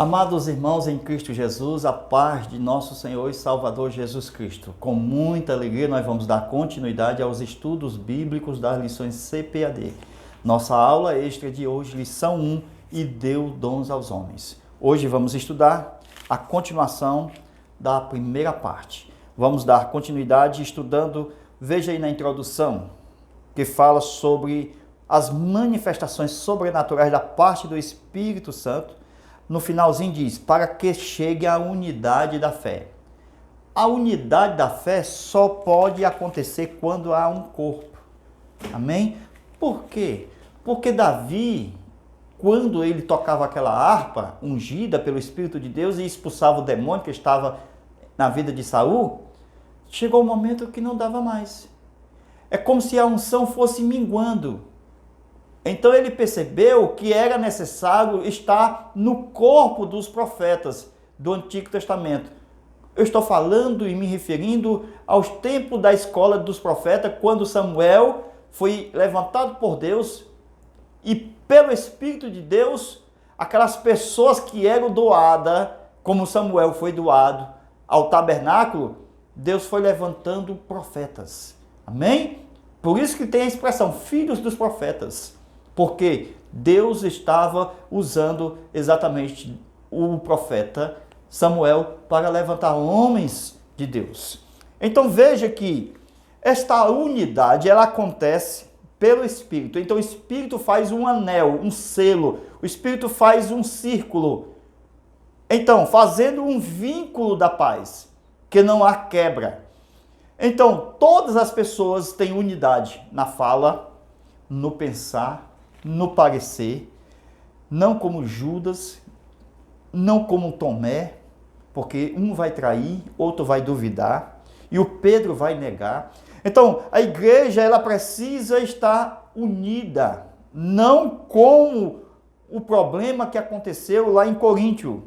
Amados irmãos em Cristo Jesus, a paz de nosso Senhor e Salvador Jesus Cristo. Com muita alegria nós vamos dar continuidade aos estudos bíblicos das lições CPAD. Nossa aula extra de hoje, lição 1, e deu dons aos homens. Hoje vamos estudar a continuação da primeira parte. Vamos dar continuidade estudando, veja aí na introdução, que fala sobre as manifestações sobrenaturais da parte do Espírito Santo. No finalzinho diz, para que chegue à unidade da fé. A unidade da fé só pode acontecer quando há um corpo. Amém? Por quê? Porque Davi, quando ele tocava aquela harpa ungida pelo Espírito de Deus e expulsava o demônio que estava na vida de Saul, chegou um momento que não dava mais. É como se a unção fosse minguando. Então ele percebeu que era necessário estar no corpo dos profetas do Antigo Testamento. Eu estou falando e me referindo aos tempos da escola dos profetas, quando Samuel foi levantado por Deus e pelo Espírito de Deus, aquelas pessoas que eram doadas, como Samuel foi doado ao tabernáculo, Deus foi levantando profetas. Amém? Por isso que tem a expressão, filhos dos profetas. Porque Deus estava usando exatamente o profeta Samuel para levantar homens de Deus. Então veja que esta unidade ela acontece pelo Espírito. Então o Espírito faz um anel, um selo. O Espírito faz um círculo. Então, fazendo um vínculo da paz, que não há quebra. Então, todas as pessoas têm unidade na fala, no pensar, no parecer, não como Judas, não como Tomé, porque um vai trair, outro vai duvidar, e o Pedro vai negar. Então, a igreja ela precisa estar unida, não como o problema que aconteceu lá em Coríntio,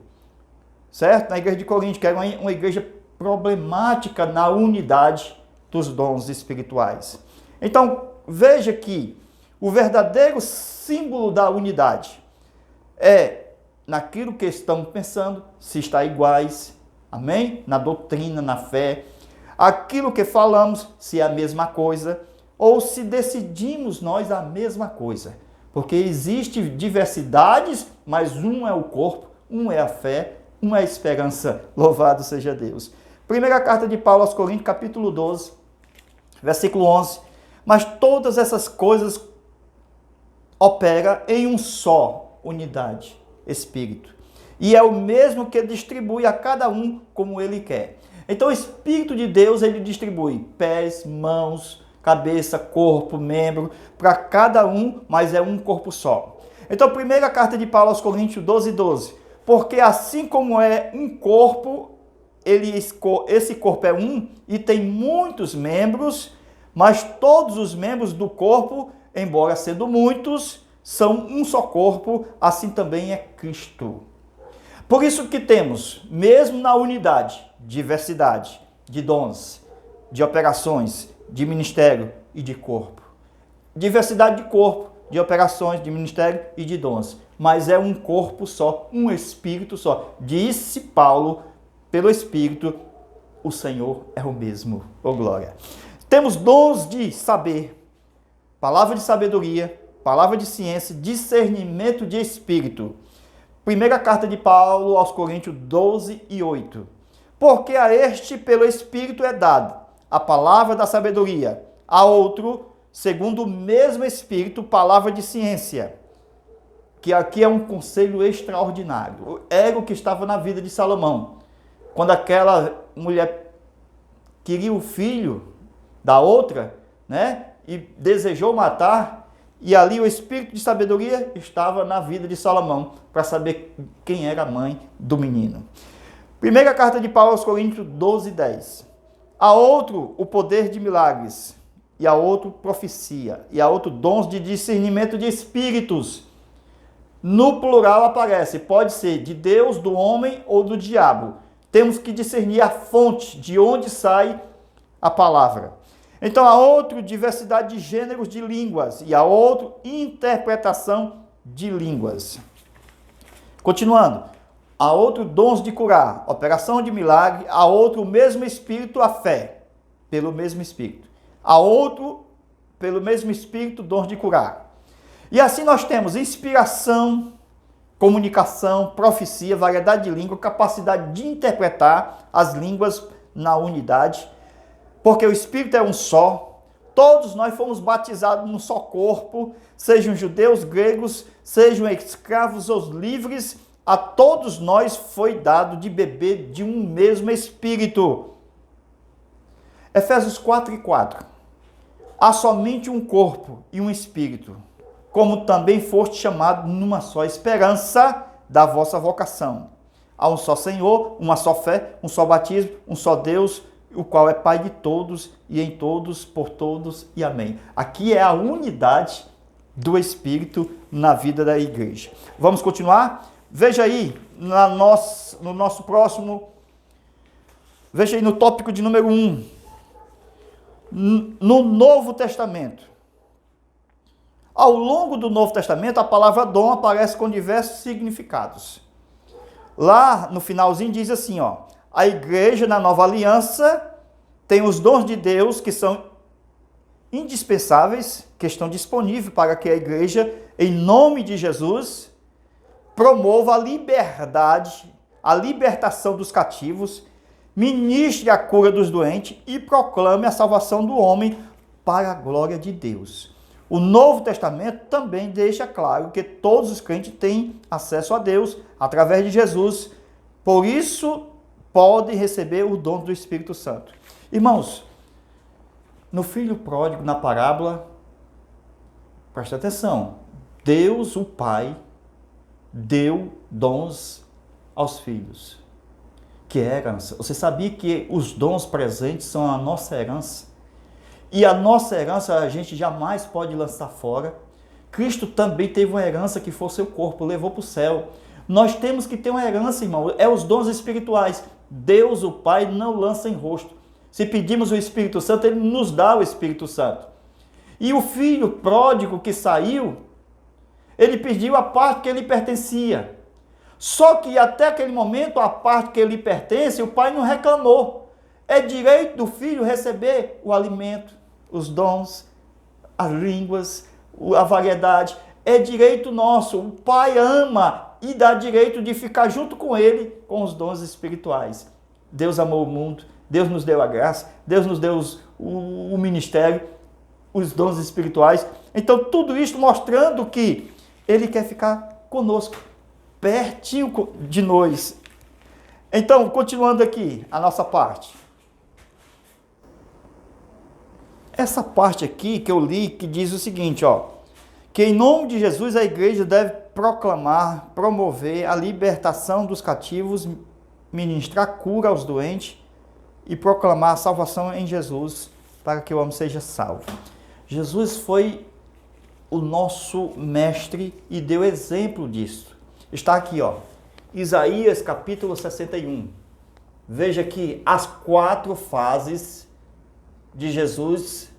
certo? Na igreja de Coríntio, que era uma igreja problemática na unidade dos dons espirituais. Então, veja que o verdadeiro símbolo da unidade é naquilo que estamos pensando, se está iguais, amém? Na doutrina, na fé. Aquilo que falamos, se é a mesma coisa, ou se decidimos nós a mesma coisa. Porque existe diversidades, mas um é o corpo, um é a fé, um é a esperança. Louvado seja Deus. Primeira carta de Paulo aos Coríntios, capítulo 12, versículo 11. Mas todas essas coisas opera em um só unidade, Espírito. E é o mesmo que distribui a cada um como ele quer. Então o Espírito de Deus, ele distribui pés, mãos, cabeça, corpo, membro, para cada um, mas é um corpo só. Então, primeira carta de Paulo aos Coríntios 12, 12. Porque assim como é um corpo, esse corpo é um e tem muitos membros, mas todos os membros do corpo, embora sendo muitos, são um só corpo, assim também é Cristo. Por isso que temos, mesmo na unidade, diversidade de dons, de operações, de ministério e de corpo. Diversidade de corpo, de operações, de ministério e de dons. Mas é um corpo só, um Espírito só. Disse Paulo, pelo Espírito, o Senhor é o mesmo. Oh, glória! Temos dons de saber, palavra de sabedoria, palavra de ciência, discernimento de espírito. Primeira carta de Paulo aos Coríntios 12 e 8. Porque a este pelo Espírito é dado a palavra da sabedoria, a outro, segundo o mesmo Espírito, palavra de ciência. Que aqui é um conselho extraordinário. Era o que estava na vida de Salomão. Quando aquela mulher queria o filho da outra, né? E desejou matar, e ali o espírito de sabedoria estava na vida de Salomão, para saber quem era a mãe do menino. Primeira carta de Paulo aos Coríntios 12, 10. A outro o poder de milagres, e a outro profecia, e a outro dons de discernimento de espíritos. No plural aparece, pode ser de Deus, do homem ou do diabo. Temos que discernir a fonte, de onde sai a palavra. Então, há outro, diversidade de gêneros de línguas, e há outro, interpretação de línguas. Continuando, a outro dons de curar, operação de milagre, a outro o mesmo Espírito, a fé, pelo mesmo Espírito. A outro, pelo mesmo Espírito, dons de curar. E assim nós temos inspiração, comunicação, profecia, variedade de língua, capacidade de interpretar as línguas na unidade, porque o Espírito é um só. Todos nós fomos batizados num só corpo, sejam judeus, gregos, sejam escravos ou livres, a todos nós foi dado de beber de um mesmo Espírito. Efésios 4:4. Há somente um corpo e um Espírito, como também foste chamado numa só esperança da vossa vocação. Há um só Senhor, uma só fé, um só batismo, um só Deus, o qual é Pai de todos e em todos, por todos e amém. Aqui é a unidade do Espírito na vida da igreja. Vamos continuar? Veja aí no nosso próximo, veja aí no tópico de número 1. No Novo Testamento. Ao longo do Novo Testamento, a palavra dom aparece com diversos significados. Lá no finalzinho diz assim, a igreja na Nova Aliança tem os dons de Deus que são indispensáveis, que estão disponíveis para que a igreja, em nome de Jesus, promova a liberdade, a libertação dos cativos, ministre a cura dos doentes e proclame a salvação do homem para a glória de Deus. O Novo Testamento também deixa claro que todos os crentes têm acesso a Deus através de Jesus, por isso podem receber o dom do Espírito Santo. Irmãos, no filho pródigo, na parábola, presta atenção, Deus, o Pai, deu dons aos filhos, que é herança. Você sabia que os dons presentes são a nossa herança? E a nossa herança a gente jamais pode lançar fora. Cristo também teve uma herança que foi o seu corpo, levou para o céu. Nós temos que ter uma herança, irmão, é os dons espirituais. Deus, o Pai, não lança em rosto. Se pedimos o Espírito Santo, Ele nos dá o Espírito Santo. E o filho pródigo que saiu, ele pediu a parte que lhe pertencia. Só que até aquele momento, a parte que lhe pertence, o pai não reclamou. É direito do filho receber o alimento, os dons, as línguas, a variedade. É direito nosso. O pai ama e dá direito de ficar junto com ele com os dons espirituais. Deus amou o mundo, Deus nos deu a graça, Deus nos deu o ministério, os dons espirituais. Então, tudo isso mostrando que Ele quer ficar conosco, pertinho de nós. Então, continuando aqui, a nossa parte. Essa parte aqui que eu li, que diz o seguinte, que em nome de Jesus a igreja deve proclamar, promover a libertação dos cativos, ministrar cura aos doentes e proclamar a salvação em Jesus para que o homem seja salvo. Jesus foi o nosso mestre e deu exemplo disso. Está aqui, Isaías capítulo 61. Veja aqui as 4 fases de Jesus.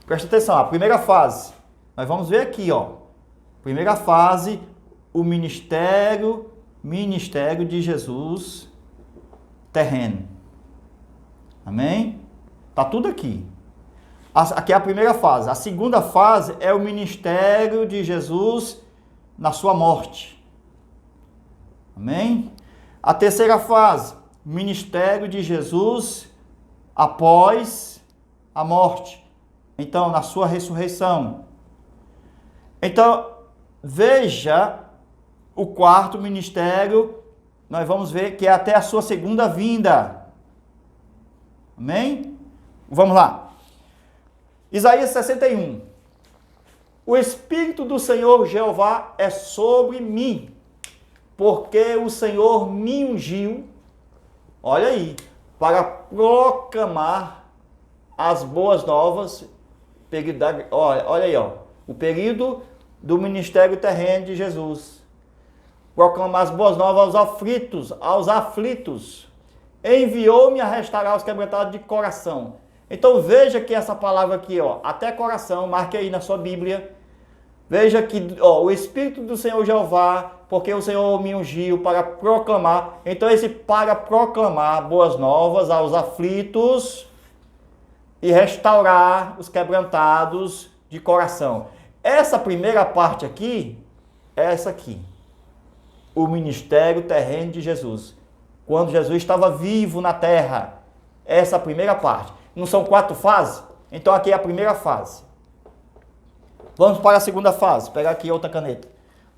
Presta atenção, a primeira fase. Nós vamos ver aqui, Primeira fase, o ministério de Jesus terreno. Amém? Tá tudo aqui. Aqui é a primeira fase. A segunda fase é o ministério de Jesus na sua morte. Amém? A terceira fase, ministério de Jesus após a morte. Então, na sua ressurreição. Então, veja o quarto ministério, nós vamos ver que é até a sua segunda vinda. Amém? Vamos lá. Isaías 61. O Espírito do Senhor Jeová é sobre mim, porque o Senhor me ungiu, olha aí, para proclamar as boas novas, olha aí, o período do ministério terreno de Jesus. Proclamar as boas novas aos aflitos. Enviou-me a restaurar os quebrantados de coração. Então veja que essa palavra aqui, até coração, marque aí na sua Bíblia. Veja que o Espírito do Senhor Jeová, porque o Senhor me ungiu para proclamar. Então esse para proclamar boas novas aos aflitos e restaurar os quebrantados de coração. Essa primeira parte aqui, é essa aqui. O ministério terreno de Jesus. Quando Jesus estava vivo na terra. Essa primeira parte. Não são 4 fases? Então aqui é a primeira fase. Vamos para a segunda fase. Pegar aqui outra caneta.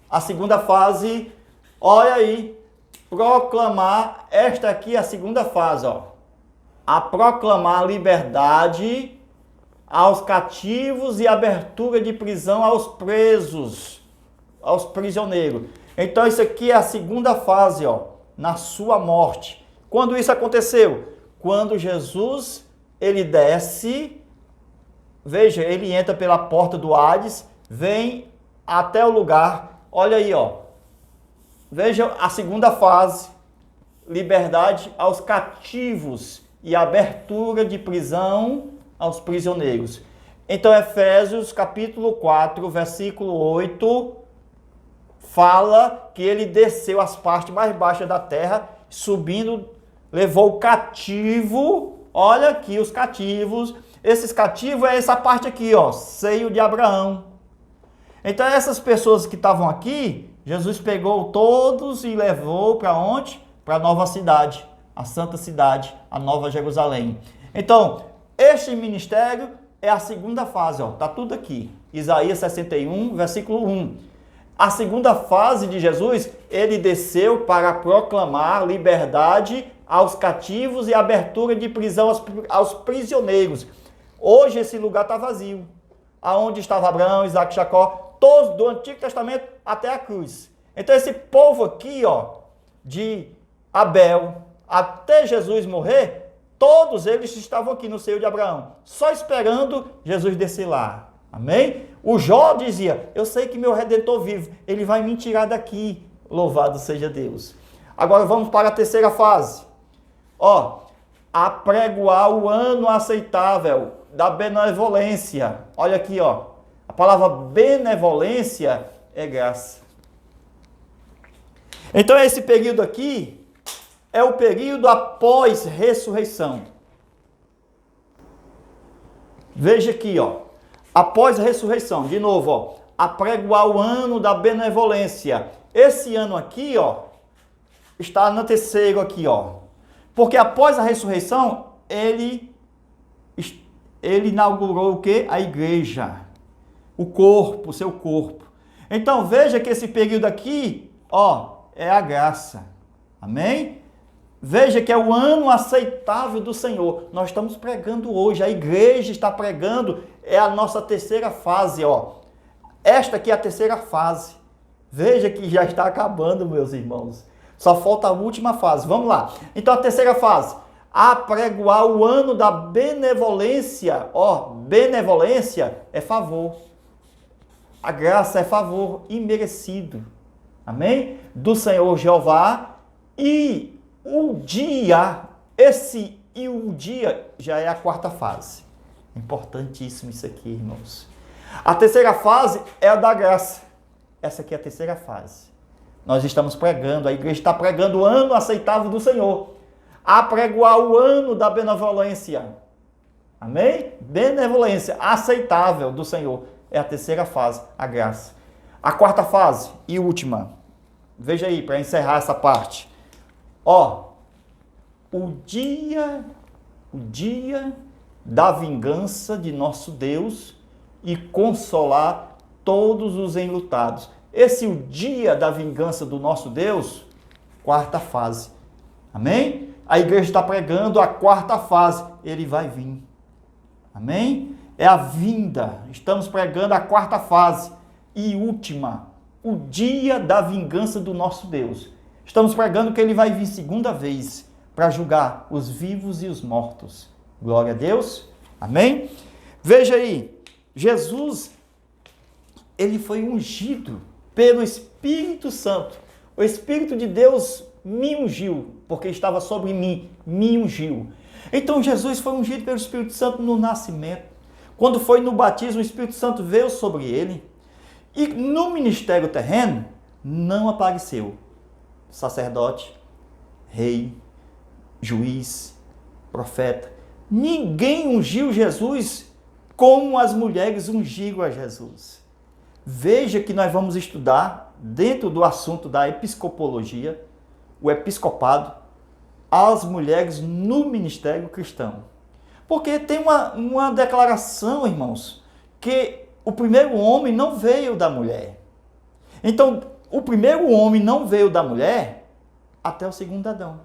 A segunda fase, olha aí. Proclamar, esta aqui é a segunda fase, ó. A proclamar liberdade aos cativos e abertura de prisão aos presos, aos prisioneiros. Então isso aqui é a segunda fase, ó, na sua morte. Quando isso aconteceu? Quando Jesus, ele desce, veja, ele entra pela porta do Hades, vem até o lugar, olha aí, ó. Veja a segunda fase, liberdade aos cativos e abertura de prisão aos prisioneiros. Então, Efésios capítulo 4, versículo 8, fala que ele desceu às partes mais baixas da terra, subindo, levou o cativo, olha aqui os cativos, esses cativos é essa parte aqui, ó, seio de Abraão. Então, essas pessoas que estavam aqui, Jesus pegou todos e levou para onde? Para a nova cidade, a santa cidade, a nova Jerusalém. Então, este ministério é a segunda fase, ó, tá tudo aqui. Isaías 61, versículo 1. A segunda fase de Jesus, ele desceu para proclamar liberdade aos cativos e abertura de prisão aos prisioneiros. Hoje esse lugar está vazio. Aonde estava Abraão, Isaac, Jacó, todos do Antigo Testamento até a cruz. Então esse povo aqui, ó, de Abel até Jesus morrer, todos eles estavam aqui no seio de Abraão, só esperando Jesus descer lá. Amém? O Jó dizia, eu sei que meu Redentor vive, ele vai me tirar daqui. Louvado seja Deus. Agora vamos para a terceira fase. Ó, apregoar o ano aceitável da benevolência. Olha aqui, ó. A palavra benevolência é graça. Então esse período aqui é o período após ressurreição. Veja aqui, ó. Após a ressurreição, de novo, ó. Apregoar o ano da benevolência. Esse ano aqui, ó, está no terceiro aqui, ó. Porque após a ressurreição, ele inaugurou o quê? A igreja. O corpo, o seu corpo. Então, veja que esse período aqui, ó, é a graça. Amém? Veja que é o ano aceitável do Senhor. Nós estamos pregando hoje, a igreja está pregando, é a nossa terceira fase, ó. Esta aqui é a terceira fase. Veja que já está acabando, meus irmãos. Só falta a última fase. Vamos lá. Então, a terceira fase. Apregoar o ano da benevolência. Ó, benevolência é favor. A graça é favor imerecido. Amém? Do Senhor Jeová. E o dia, o dia já é a quarta fase. Importantíssimo isso aqui, irmãos. A terceira fase é a da graça. Essa aqui é a terceira fase. Nós estamos pregando, a igreja está pregando o ano aceitável do Senhor. Apregoar o ano da benevolência. Amém? Benevolência aceitável do Senhor. É a terceira fase, a graça. A quarta fase e última. Veja aí, para encerrar essa parte. Ó, o dia da vingança de nosso Deus e consolar todos os enlutados. Esse é o dia da vingança do nosso Deus, quarta fase. Amém? A igreja está pregando a quarta fase. Ele vai vir. Amém? É a vinda. Estamos pregando a quarta fase e última. O dia da vingança do nosso Deus. Estamos pregando que ele vai vir segunda vez para julgar os vivos e os mortos. Glória a Deus. Amém? Veja aí. Jesus, ele foi ungido pelo Espírito Santo. O Espírito de Deus me ungiu, porque estava sobre mim, me ungiu. Então Jesus foi ungido pelo Espírito Santo no nascimento. Quando foi no batismo, o Espírito Santo veio sobre ele. E no ministério terreno, não apareceu sacerdote, rei, juiz, profeta. Ninguém ungiu Jesus como as mulheres ungiram a Jesus. Veja que nós vamos estudar, dentro do assunto da episcopologia, o episcopado, as mulheres no ministério cristão. Porque tem uma declaração, irmãos, que o primeiro homem não veio da mulher. Então, o primeiro homem não veio da mulher até o segundo Adão.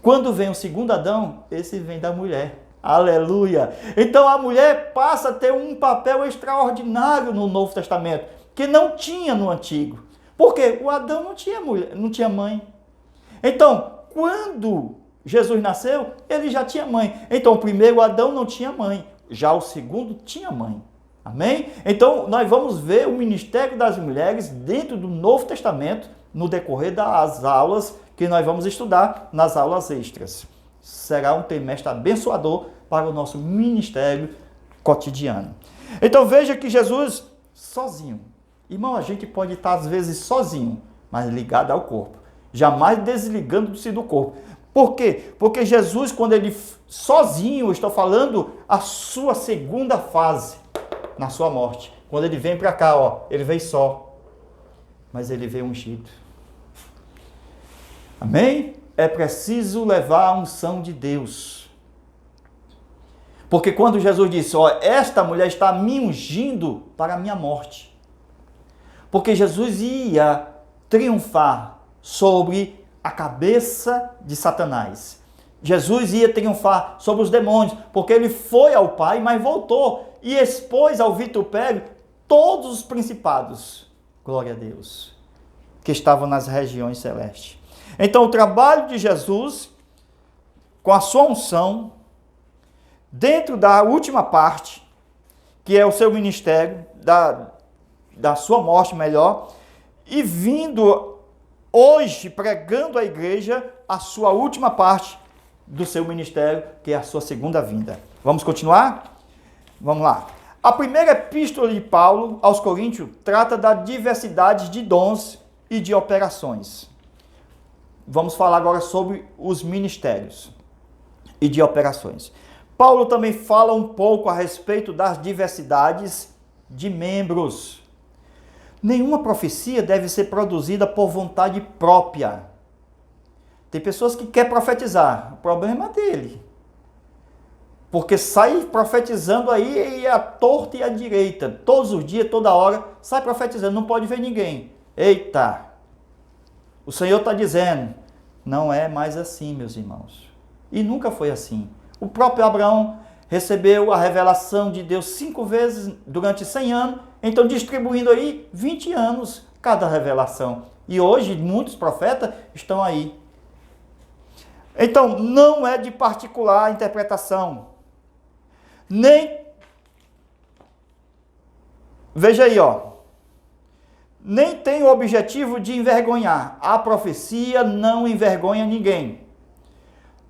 Quando vem o segundo Adão, esse vem da mulher. Aleluia! Então a mulher passa a ter um papel extraordinário no Novo Testamento, que não tinha no Antigo. Porque o Adão não tinha mulher, não tinha mãe. Então, quando Jesus nasceu, ele já tinha mãe. Então, o primeiro Adão não tinha mãe, já o segundo tinha mãe. Amém? Então, nós vamos ver o ministério das mulheres dentro do Novo Testamento no decorrer das aulas que nós vamos estudar nas aulas extras. Será um trimestre abençoador para o nosso ministério cotidiano. Então, veja que Jesus sozinho. Irmão, a gente pode estar às vezes sozinho, mas ligado ao corpo. Jamais desligando-se do corpo. Por quê? Porque Jesus, quando ele sozinho, eu estou falando a sua segunda fase, na sua morte. Quando ele vem para cá, ó, ele veio só, mas ele veio ungido. Amém? É preciso levar a unção de Deus. Porque quando Jesus disse, ó, esta mulher está me ungindo para a minha morte. Porque Jesus ia triunfar sobre a cabeça de Satanás. Jesus ia triunfar sobre os demônios, porque ele foi ao Pai, mas voltou e expôs ao vitupério todos os principados, glória a Deus, que estavam nas regiões celestes. Então, o trabalho de Jesus, com a sua unção, dentro da última parte, que é o seu ministério, da sua morte, melhor, e vindo hoje, pregando à igreja, a sua última parte do seu ministério, que é a sua segunda vinda. Vamos continuar? Vamos lá. A primeira epístola de Paulo aos Coríntios trata da diversidade de dons e de operações. Vamos falar agora sobre os ministérios e de operações. Paulo também fala um pouco a respeito das diversidades de membros. Nenhuma profecia deve ser produzida por vontade própria. Tem pessoas que querem profetizar, o problema é dele. Porque sai profetizando aí a torta e a direita, todos os dias, toda hora, sai profetizando, não pode ver ninguém. Eita! O Senhor está dizendo, não é mais assim, meus irmãos. E nunca foi assim. O próprio Abraão recebeu a revelação de Deus 5 vezes durante 100 anos, então distribuindo aí 20 anos cada revelação. E hoje muitos profetas estão aí. Então não é de particular interpretação. Veja aí, ó. Nem tem o objetivo de envergonhar. A profecia não envergonha ninguém.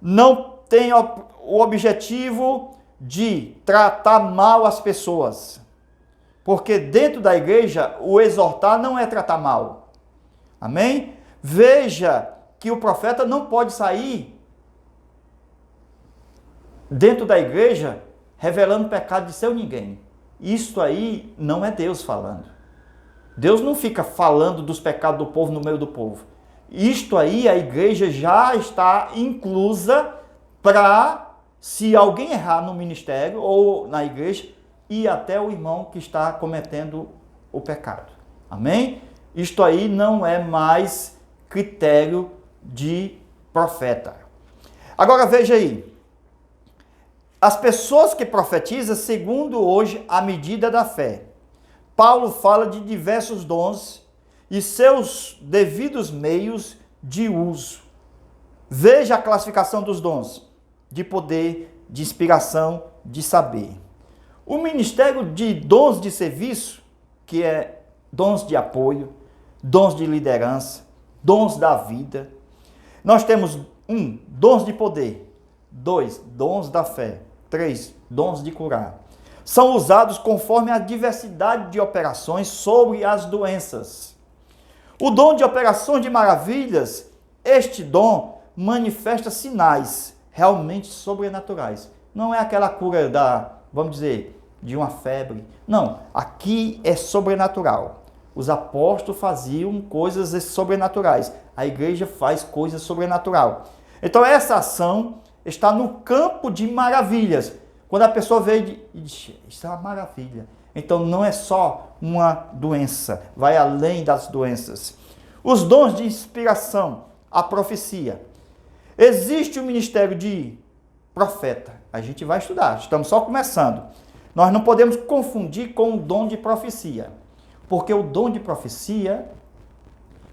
Não tem o objetivo de tratar mal as pessoas. Porque dentro da igreja, o exortar não é tratar mal. Amém? Veja que o profeta não pode sair dentro da igreja revelando pecado de seu ninguém. Isso aí não é Deus falando. Deus não fica falando dos pecados do povo no meio do povo. Isto aí a igreja já está inclusa para, se alguém errar no ministério ou na igreja, ir até o irmão que está cometendo o pecado. Amém? Isto aí não é mais critério de profeta. Agora veja aí. As pessoas que profetizam segundo hoje a medida da fé. Paulo fala de diversos dons e seus devidos meios de uso. Veja a classificação dos dons: de poder, de inspiração, de saber. O ministério de dons de serviço, que é dons de apoio, dons de liderança, dons da vida. Nós temos 1, dons de poder. 2, dons da fé. 3, dons de curar. são usados conforme a diversidade de operações sobre as doenças. O dom de operações de maravilhas, este dom manifesta sinais realmente sobrenaturais. Não é aquela cura vamos dizer, de uma febre. Não, aqui é sobrenatural. Os apóstolos faziam coisas sobrenaturais. A igreja faz coisas sobrenatural. Então essa ação está no campo de maravilhas. Quando a pessoa vê e diz, isso é uma maravilha. Então não é só uma doença, vai além das doenças. Os dons de inspiração, a profecia. Existe o ministério de profeta. A gente vai estudar, estamos só começando. Nós não podemos confundir com o dom de profecia. Porque o dom de profecia,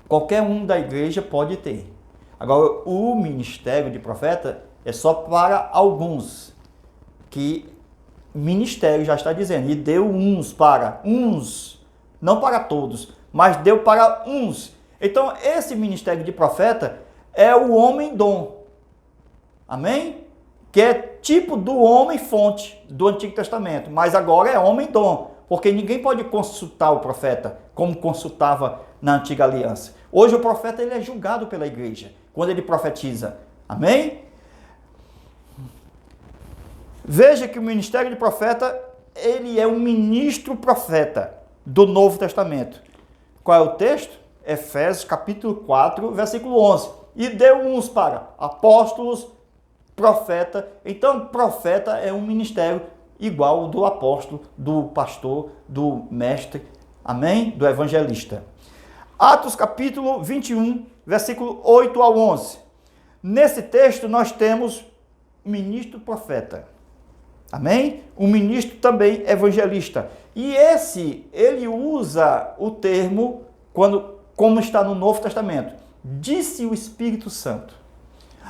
qualquer um da igreja pode ter. Agora, o ministério de profeta é só para alguns. Que ministério já está dizendo. E deu uns para uns, não para todos, mas deu para uns. Então, esse ministério de profeta é o homem-dom. Amém? Que é tipo do homem-fonte do Antigo Testamento. Mas agora é homem-dom. Porque ninguém pode consultar o profeta como consultava na Antiga Aliança. Hoje o profeta ele é julgado pela igreja quando ele profetiza. Amém? Veja que o ministério de profeta, ele é um ministro profeta do Novo Testamento. Qual é o texto? Efésios capítulo 4, versículo 11. E deu uns para apóstolos, profeta. Então, profeta é um ministério igual ao do apóstolo, do pastor, do mestre, amém? Do evangelista. Atos capítulo 21, versículo 8 ao 11. Nesse texto nós temos ministro profeta, amém? Um ministro também evangelista. E ele usa o termo, como está no Novo Testamento, disse o Espírito Santo.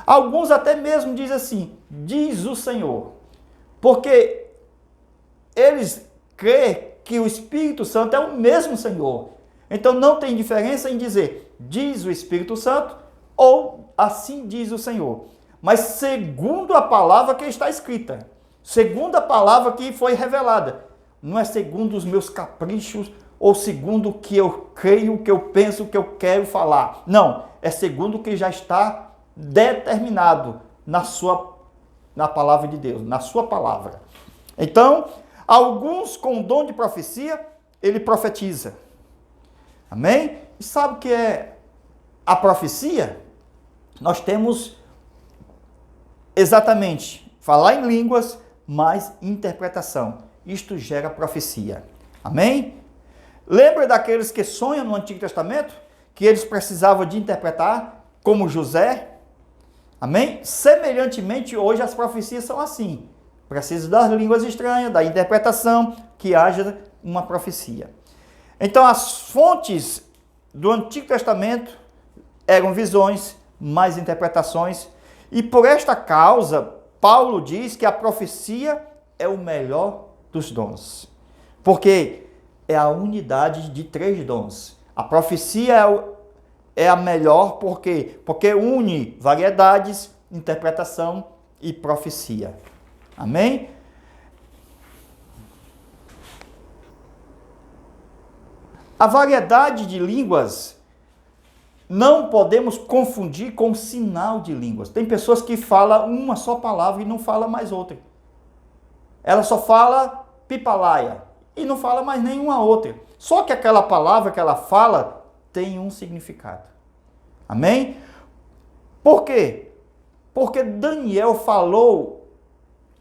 Alguns até mesmo dizem assim, diz o Senhor, porque eles creem que o Espírito Santo é o mesmo Senhor. Então não tem diferença em dizer, diz o Espírito Santo, ou assim diz o Senhor. Mas segundo a palavra que está escrita, segundo a palavra que foi revelada, não é segundo os meus caprichos, ou segundo o que eu creio, o que eu penso, o que eu quero falar. Não, é segundo o que já está determinado na palavra de Deus, na sua palavra. Então, alguns com o dom de profecia, ele profetiza. Amém? E sabe o que é a profecia? Nós temos exatamente falar em línguas, mais interpretação. Isto gera profecia. Amém? Lembra daqueles que sonham no Antigo Testamento? Que eles precisavam de interpretar, como José? Amém? Semelhantemente, hoje as profecias são assim. Precisa das línguas estranhas, da interpretação, que haja uma profecia. Então, as fontes do Antigo Testamento eram visões, mais interpretações. E por esta causa, Paulo diz que a profecia é o melhor dos dons. Porque é a unidade de 3 dons. A profecia é a melhor porque une variedades, interpretação e profecia. Amém? A variedade de línguas não podemos confundir com sinal de línguas. Tem pessoas que falam uma só palavra e não falam mais outra. Ela só fala pipalaia e não fala mais nenhuma outra. Só que aquela palavra que ela fala tem um significado. Amém? Por quê? Porque Daniel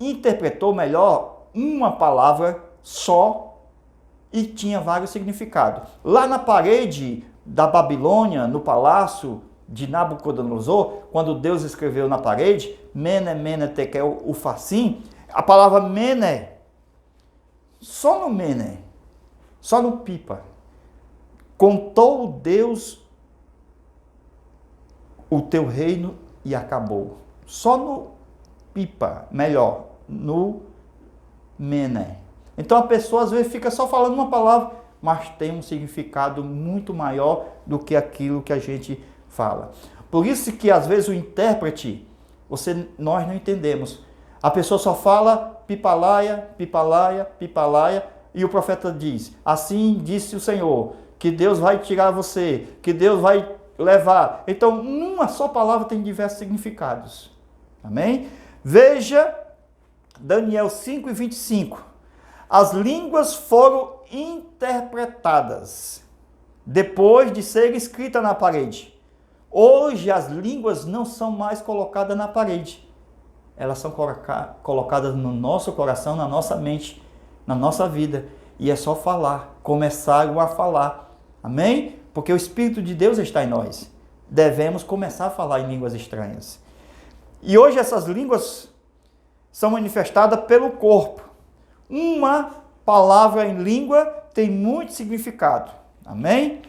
interpretou melhor uma palavra só e tinha vários significados. Lá na parede da Babilônia, no palácio de Nabucodonosor, quando Deus escreveu na parede, Mene, Mene, Tekel, Ufarsim, a palavra Mene, só no Mene, só no pipa, contou Deus o teu reino e acabou. Só no pipa, melhor, no Mene. Então a pessoa às vezes fica só falando uma palavra, mas tem um significado muito maior do que aquilo que a gente fala. Por isso que às vezes o intérprete, nós não entendemos. A pessoa só fala pipalaia, pipalaia, pipalaia, e o profeta diz: assim disse o Senhor, que Deus vai tirar você, que Deus vai levar. Então, uma só palavra tem diversos significados. Amém? Veja Daniel 5:25. As línguas foram interpretadas depois de ser escrita na parede. Hoje as línguas não são mais colocadas na parede. Elas são colocadas no nosso coração, na nossa mente, na nossa vida. E é só falar, começar a falar. Amém? Porque o Espírito de Deus está em nós. Devemos começar a falar em línguas estranhas. E hoje essas línguas são manifestadas pelo corpo. Uma palavra em língua tem muito significado. Amém?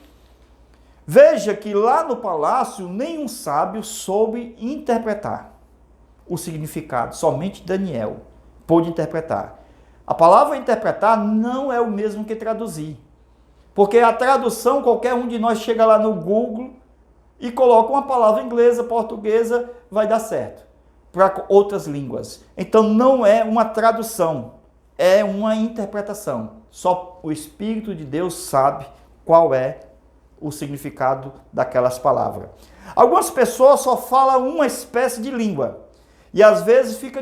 Veja que lá no palácio nenhum sábio soube interpretar o significado. Somente Daniel pôde interpretar. A palavra interpretar não é o mesmo que traduzir. Porque a tradução, qualquer um de nós chega lá no Google e coloca uma palavra inglesa, portuguesa, vai dar certo para outras línguas. Então não é uma tradução, é uma interpretação. Só o Espírito de Deus sabe qual é o significado daquelas palavras. Algumas pessoas só falam uma espécie de língua e às vezes fica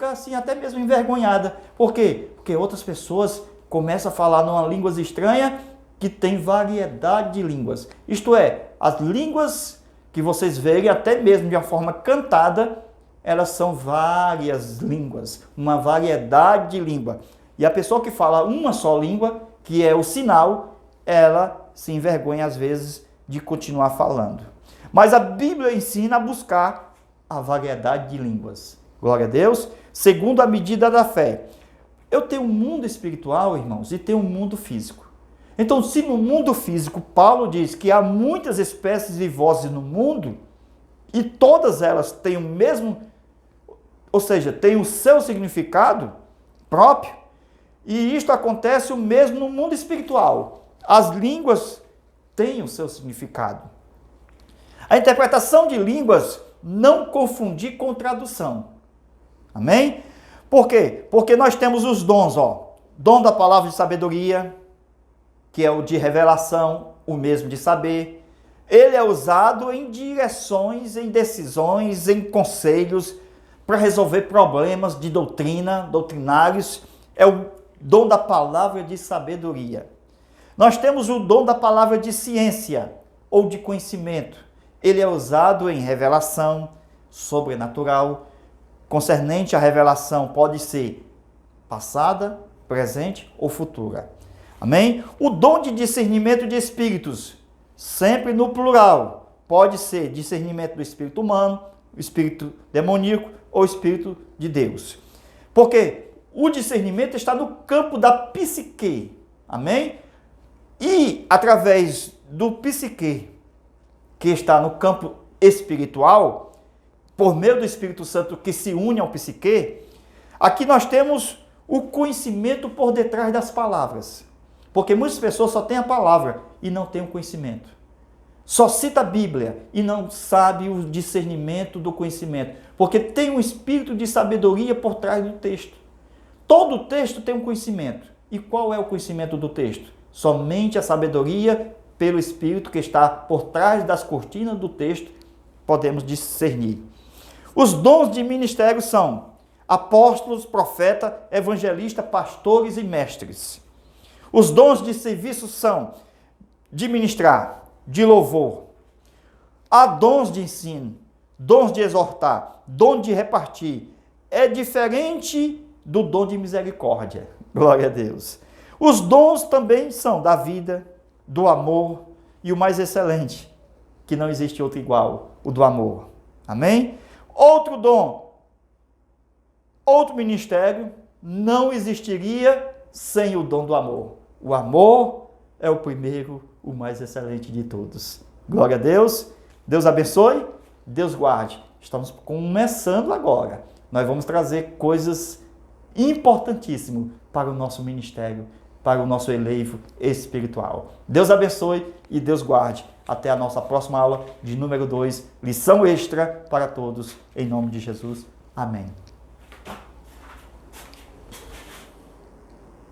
assim até mesmo envergonhada. Por quê? Porque outras pessoas começam a falar numa língua estranha que tem variedade de línguas. Isto é, as línguas que vocês veem até mesmo de uma forma cantada, elas são várias línguas, uma variedade de língua. E a pessoa que fala uma só língua, que é o sinal, ela se envergonha às vezes de continuar falando. Mas a Bíblia ensina a buscar a variedade de línguas. Glória a Deus. Segundo a medida da fé. Eu tenho um mundo espiritual, irmãos, e tenho um mundo físico. Então, se no mundo físico, Paulo diz que há muitas espécies de vozes no mundo, e todas elas têm o mesmo, ou seja, têm o seu significado próprio, e isto acontece o mesmo no mundo espiritual. As línguas têm o seu significado. A interpretação de línguas não confundir com tradução. Amém? Por quê? Porque nós temos os dons, dom da palavra de sabedoria, que é o de revelação, o mesmo de saber. Ele é usado em direções, em decisões, em conselhos, para resolver problemas de doutrinários. É o dom da palavra de sabedoria. Nós temos o dom da palavra de ciência ou de conhecimento. Ele é usado em revelação sobrenatural. Concernente à revelação pode ser passada, presente ou futura. Amém? O dom de discernimento de espíritos, sempre no plural, pode ser discernimento do espírito humano, espírito demoníaco ou espírito de Deus. Porque o discernimento está no campo da psique. Amém? E através do psique, que está no campo espiritual, por meio do Espírito Santo que se une ao psique, aqui nós temos o conhecimento por detrás das palavras. Porque muitas pessoas só têm a palavra e não têm o conhecimento. Só cita a Bíblia e não sabe o discernimento do conhecimento. Porque tem um espírito de sabedoria por trás do texto. Todo texto tem um conhecimento. E qual é o conhecimento do texto? Somente a sabedoria pelo Espírito que está por trás das cortinas do texto podemos discernir. Os dons de ministério são apóstolos, profeta, evangelista, pastores e mestres. Os dons de serviço são de ministrar, de louvor. Há dons de ensino, dons de exortar, dom de repartir. É diferente do dom de misericórdia. Glória a Deus. Os dons também são da vida, do amor e o mais excelente, que não existe outro igual, o do amor. Amém? Outro dom, outro ministério não existiria sem o dom do amor. O amor é o primeiro, o mais excelente de todos. Glória a Deus. Deus abençoe, Deus guarde. Estamos começando agora. Nós vamos trazer coisas importantíssimas para o nosso ministério, para o nosso elevo espiritual. Deus abençoe e Deus guarde. Até a nossa próxima aula de número 2, lição extra para todos, em nome de Jesus. Amém.